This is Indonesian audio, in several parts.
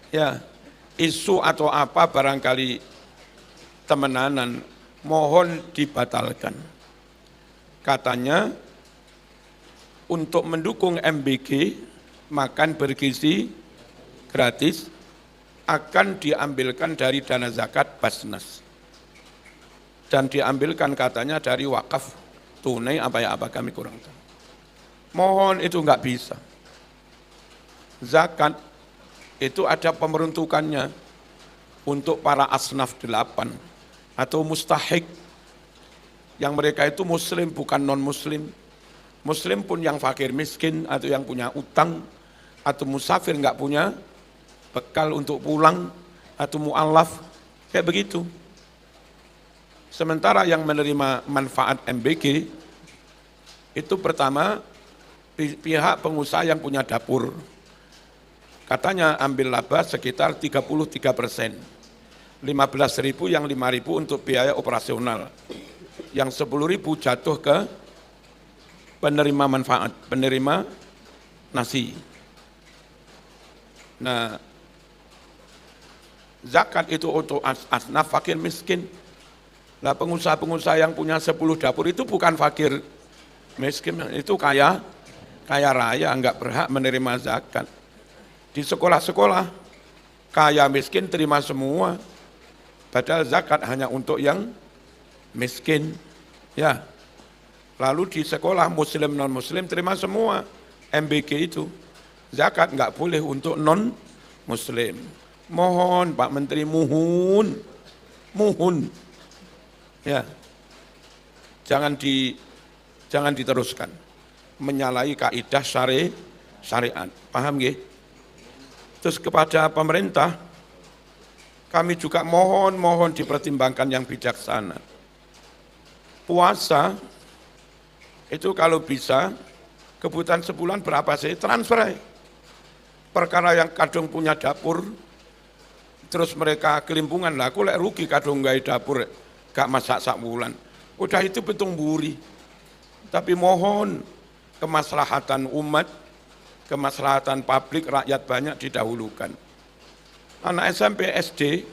Ya, isu atau apa barangkali temenanan, mohon dibatalkan. Katanya untuk mendukung MBG makan bergizi gratis akan diambilkan dari dana zakat Basnas. Dan diambilkan katanya dari wakaf tunai apa kami kurang tahu. Mohon itu enggak bisa. Zakat itu ada pembentukannya untuk para asnaf 8 atau mustahik yang mereka itu muslim bukan non-muslim. Muslim pun yang fakir miskin atau yang punya utang atau musafir enggak punya bekal untuk pulang atau mu'allaf kayak begitu. Sementara yang menerima manfaat MBG itu pertama pihak pengusaha yang punya dapur. Katanya ambil laba sekitar 33%. 15.000 yang 5.000 untuk biaya operasional. Yang 10.000 jatuh ke penerima manfaat, penerima nasi. Nah, zakat itu untuk asnaf fakir miskin. Nah, pengusaha-pengusaha yang punya 10 dapur itu bukan fakir miskin, itu kaya raya, enggak berhak menerima zakat. Di sekolah-sekolah, kaya miskin terima semua, padahal zakat hanya untuk yang miskin. Ya, lalu di sekolah muslim non-muslim terima semua, MBG itu. Zakat enggak boleh untuk non-muslim. Mohon Pak Menteri, mohon. Ya, jangan diteruskan menyalahi kaidah syariat. Paham nggih? Terus kepada pemerintah, kami juga mohon dipertimbangkan yang bijaksana. Puasa itu kalau bisa kebutuhan sebulan berapa sih? Transfer. Perkara yang kadung punya dapur, terus mereka kelimpungan lah, aku lek rugi kadung gawe dapur. Gak masak sak bulan. Udah itu petung buri. Tapi mohon kemaslahatan umat, kemaslahatan publik, rakyat banyak didahulukan. Anak SMP, SD,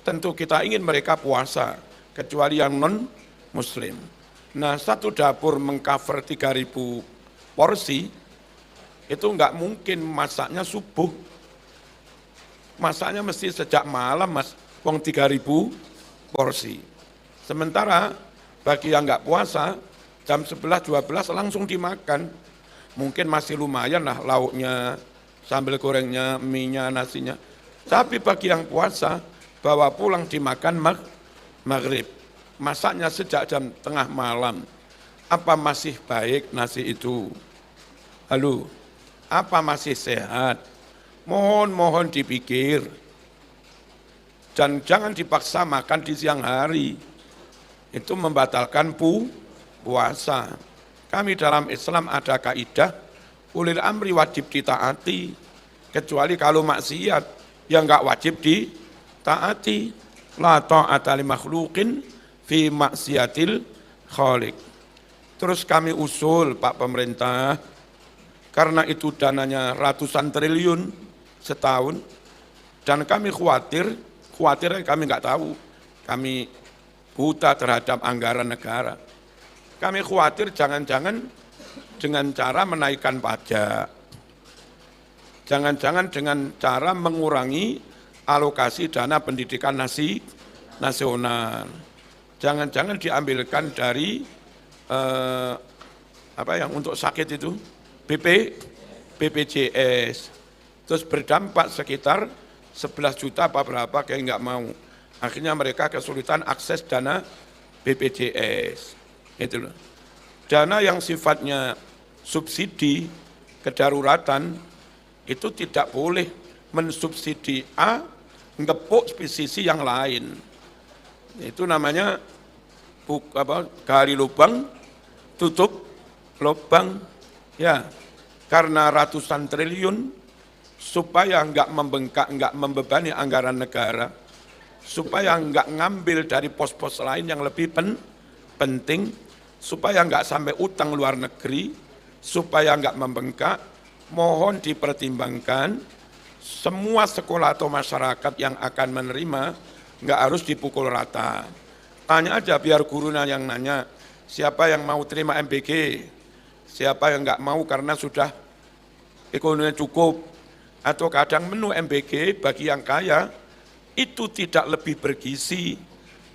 tentu kita ingin mereka puasa, kecuali yang non-muslim. Nah, satu dapur mengcover 3.000 porsi, itu enggak mungkin masaknya subuh. Masaknya mesti sejak malam, Mas, wong 3.000 porsi. Sementara bagi yang enggak puasa, jam 11-12 langsung dimakan. Mungkin masih lumayan lah lauknya, sambal gorengnya, mie-nya, nasinya. Tapi bagi yang puasa, bawa pulang dimakan maghrib. Masaknya sejak jam tengah malam. Apa masih baik nasi itu? Halo, apa masih sehat? Mohon dipikir. Dan jangan dipaksa makan di siang hari. Itu membatalkan puasa. Kami dalam Islam ada kaidah, ulil amri wajib ditaati, kecuali kalau maksiat yang enggak wajib ditaati. La ta'ata li makhluqin fi maksiatil khaliq. Terus kami usul Pak Pemerintah, karena itu dananya ratusan triliun setahun, dan kami khawatir kami enggak tahu, kami buta terhadap anggaran negara. Kami khawatir jangan-jangan dengan cara menaikkan pajak, jangan-jangan dengan cara mengurangi alokasi dana pendidikan nasional, jangan-jangan diambilkan dari apa yang untuk sakit itu, BPJS, terus berdampak sekitar 11 juta apa berapa kayak enggak mau. Akhirnya mereka kesulitan akses dana BPJS. Itu loh. Dana yang sifatnya subsidi, kedaruratan, itu tidak boleh mensubsidi A, ngepuk sisi yang lain. Itu namanya gali lubang, tutup lubang. Ya, karena ratusan triliun, supaya enggak membengkak, enggak membebani anggaran negara, supaya enggak ngambil dari pos-pos lain yang lebih penting, supaya enggak sampai utang luar negeri, supaya enggak membengkak, mohon dipertimbangkan semua sekolah atau masyarakat yang akan menerima nggak harus dipukul rata. Tanya aja biar gurunya yang nanya, siapa yang mau terima MBG, siapa yang nggak mau karena sudah ekonominya cukup, atau kadang menu MBG bagi yang kaya itu tidak lebih bergizi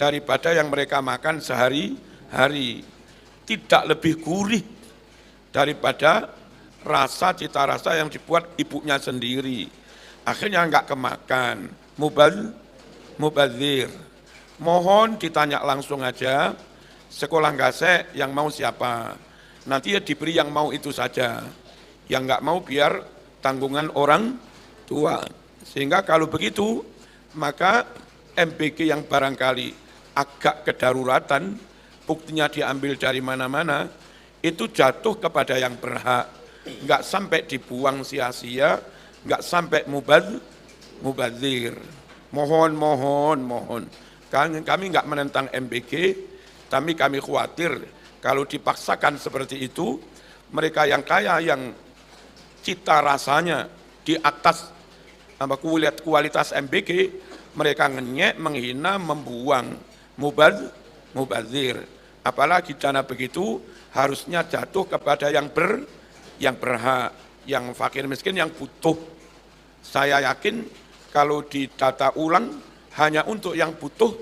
daripada yang mereka makan sehari-hari, tidak lebih gurih daripada cita rasa yang dibuat ibunya sendiri. Akhirnya nggak kemakan, mubazir. Mohon ditanya langsung aja, sekolah gasek yang mau siapa. Nanti ya diberi yang mau itu saja. Yang nggak mau biar tanggungan orang tua. Sehingga kalau begitu, maka MBG yang barangkali agak kedaruratan, buktinya diambil dari mana-mana, itu jatuh kepada yang berhak. Nggak sampai dibuang sia-sia, nggak sampai mubazir. Mohon. Kami nggak menentang MBG, tapi kami khawatir kalau dipaksakan seperti itu, mereka yang kaya, yang cita rasanya di atas kualitas MBG, mereka ngenyek, menghina, membuang, mubazir. Apalagi dana begitu harusnya jatuh kepada yang berhak, yang fakir miskin, yang butuh. Saya yakin kalau didata ulang hanya untuk yang butuh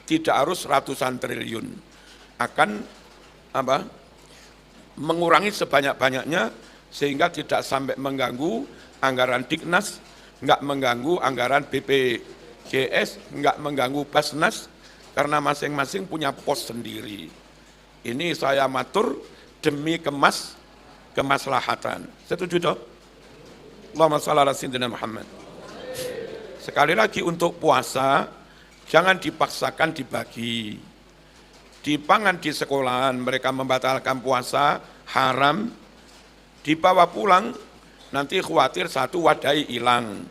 tidak harus ratusan triliun. Akan mengurangi sebanyak-banyaknya sehingga tidak sampai mengganggu anggaran Diknas, enggak mengganggu anggaran BPJS, enggak mengganggu Basnas karena masing-masing punya pos sendiri. Ini saya matur demi kemaslahatan. Setuju toh? Allahumma shalli ala sayyidina Muhammad. Sekali lagi untuk puasa, jangan dipaksakan dibagi. Dipangan di sekolahan, mereka membatalkan puasa, haram, dibawa pulang, nanti khawatir satu wadai hilang.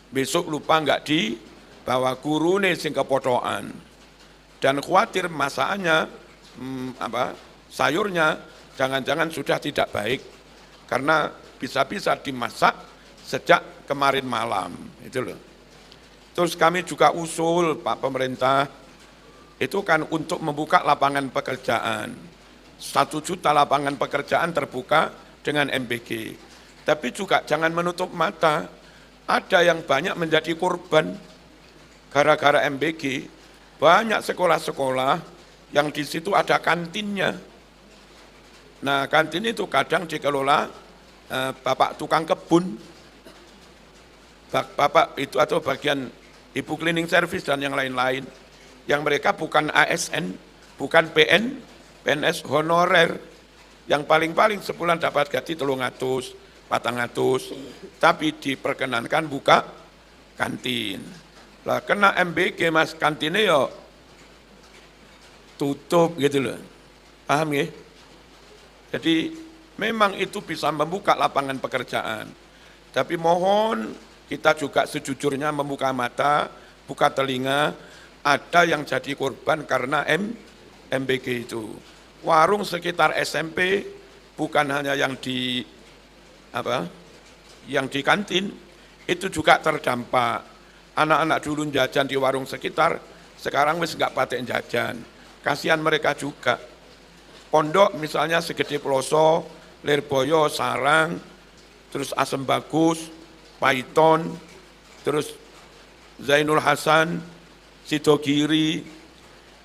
Besok lupa enggak dibawa guru nih sing kepotokan. Dan khawatir masakannya, sayurnya, jangan-jangan sudah tidak baik. Karena bisa-bisa dimasak sejak kemarin malam. Itu loh. Terus kami juga usul Pak Pemerintah, itu kan untuk membuka lapangan pekerjaan. 1 juta lapangan pekerjaan terbuka dengan MBG. Tapi juga jangan menutup mata, ada yang banyak menjadi korban gara-gara MBG. Banyak sekolah-sekolah yang di situ ada kantinnya. Nah, kantin itu kadang dikelola bapak tukang kebun, bapak itu atau bagian ibu cleaning service dan yang lain-lain. Yang mereka bukan ASN, bukan PNS honorer, yang paling-paling sebulan dapat gaji 300, 400, tapi diperkenankan buka kantin. Lah kena MBG mas, kantinnya yo tutup gitu loh, paham ya? Jadi memang itu bisa membuka lapangan pekerjaan, tapi mohon kita juga sejujurnya membuka mata, buka telinga. Ada yang jadi korban karena MBG itu. Warung sekitar SMP bukan hanya yang di kantin, itu juga terdampak. Anak-anak dulu jajan di warung sekitar, sekarang wis nggak patek jajan. Kasihan mereka juga. Pondok misalnya segede Ploso, Lirboyo, Sarang, terus Asem Bagus, Paiton, terus Zainul Hasan, Sidogiri,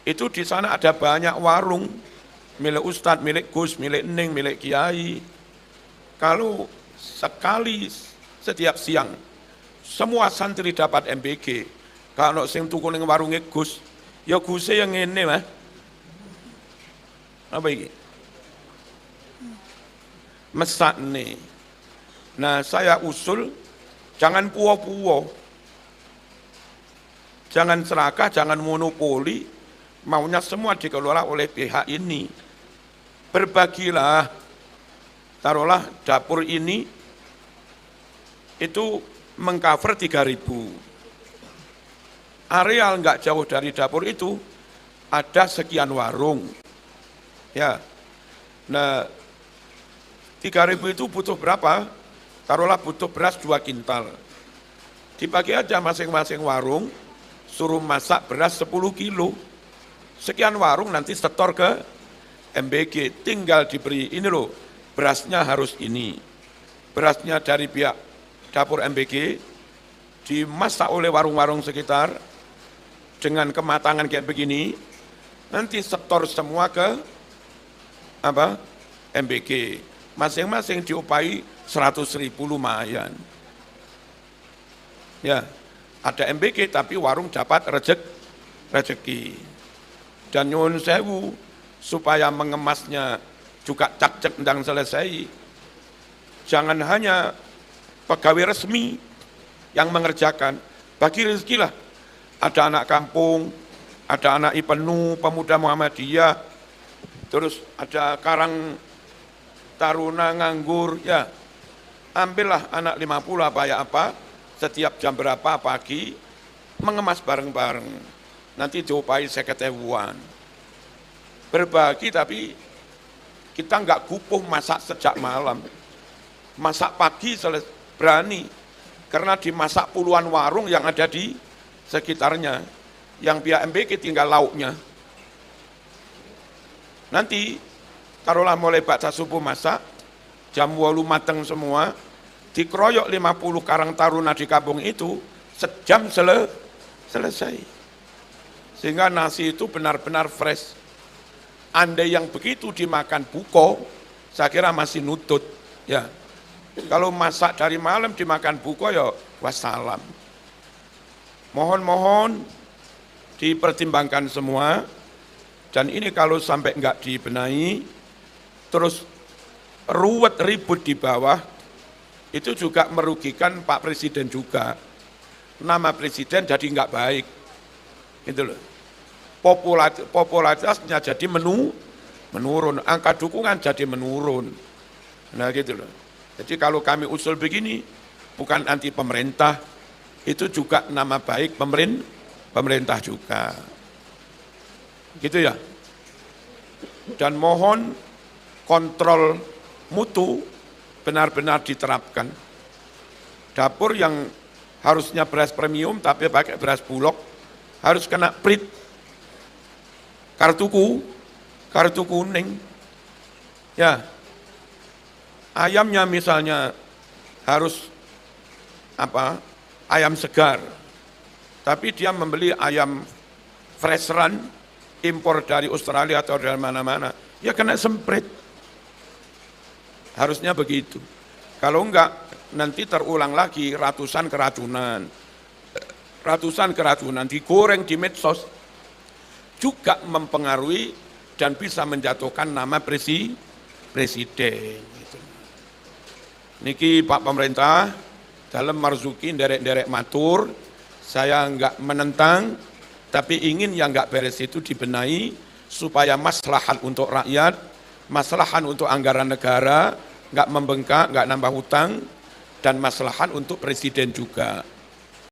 itu di sana ada banyak warung, milik Ustadz, milik Gus, milik Ning, milik Kiai. Kalau sekali setiap siang, semua santri dapat MBG, kalau sing tuku ning warungnya Gus, ya Gusnya yang ini mah. Apa ini? Mesak nih. Nah saya usul, jangan puo-puo. Jangan serakah, jangan monopoli, maunya semua dikelola oleh pihak ini. Berbagilah, taruhlah dapur ini, itu mengcover 3.000. Areal nggak jauh dari dapur itu, ada sekian warung. Ya, nah 3.000 itu butuh berapa? Taruhlah butuh beras 2 kintal. dibagi aja masing-masing warung, suruh masak beras 10 kilo. Sekian warung nanti setor ke MBG, tinggal diberi ini loh, berasnya harus ini. Berasnya dari pihak dapur MBG, dimasak oleh warung-warung sekitar, dengan kematangan kayak begini, nanti setor semua ke MBG. Masing-masing diupahi 100.000 lumayan. Ya, ada MBG tapi warung dapat rezeki. Dan nyuwun sewu supaya mengemasnya juga cak-cak ndang selesai. Jangan hanya pegawai resmi yang mengerjakan, bagi rezeki lah. Ada anak kampung, ada anak IPENU, pemuda Muhammadiyah, terus ada Karang Taruna nganggur, ya ambillah anak 50 apa ya apa, setiap jam berapa pagi, mengemas bareng-bareng, nanti diupahi 50.000-an. Berbagi tapi kita nggak gupuh masak sejak malam, masak pagi berani, karena dimasak puluhan warung yang ada di sekitarnya, yang pihak MBG tinggal lauknya. Nanti taruhlah mulai baksa subuh masak, jam 8 mateng semua, dikeroyok 50 Karang Taruna di kampung itu, sejam selesai. Sehingga nasi itu benar-benar fresh. Andai yang begitu dimakan buko, saya kira masih nutut. Ya, kalau masak dari malam dimakan buko ya wassalam. Mohon dipertimbangkan semua, dan ini kalau sampai enggak dibenahi, terus ruwet ribut di bawah, itu juga merugikan Pak Presiden juga. Nama Presiden jadi enggak baik, gitu loh. Popularitasnya jadi menurun, angka dukungan jadi menurun. Nah gitu loh. Jadi kalau kami usul begini, bukan anti pemerintah, itu juga nama baik pemerintah juga. Gitu ya. Dan mohon kontrol mutu benar-benar diterapkan. Dapur yang harusnya beras premium tapi pakai beras bulog harus kena prit, kartu kuning. Ya. Ayamnya misalnya harus ayam segar, tapi dia membeli ayam fresh run, impor dari Australia atau dari mana-mana, ya kena semprit. Harusnya begitu. Kalau enggak, nanti terulang lagi ratusan keracunan digoreng di medsos, juga mempengaruhi dan bisa menjatuhkan nama presiden. Niki Pak Pemerintah, dalam marzuki derek-derek matur, saya enggak menentang, tapi ingin yang enggak beres itu dibenahi, supaya maslahat untuk rakyat, maslahat untuk anggaran negara, enggak membengkak, enggak nambah hutang, dan maslahat untuk presiden juga.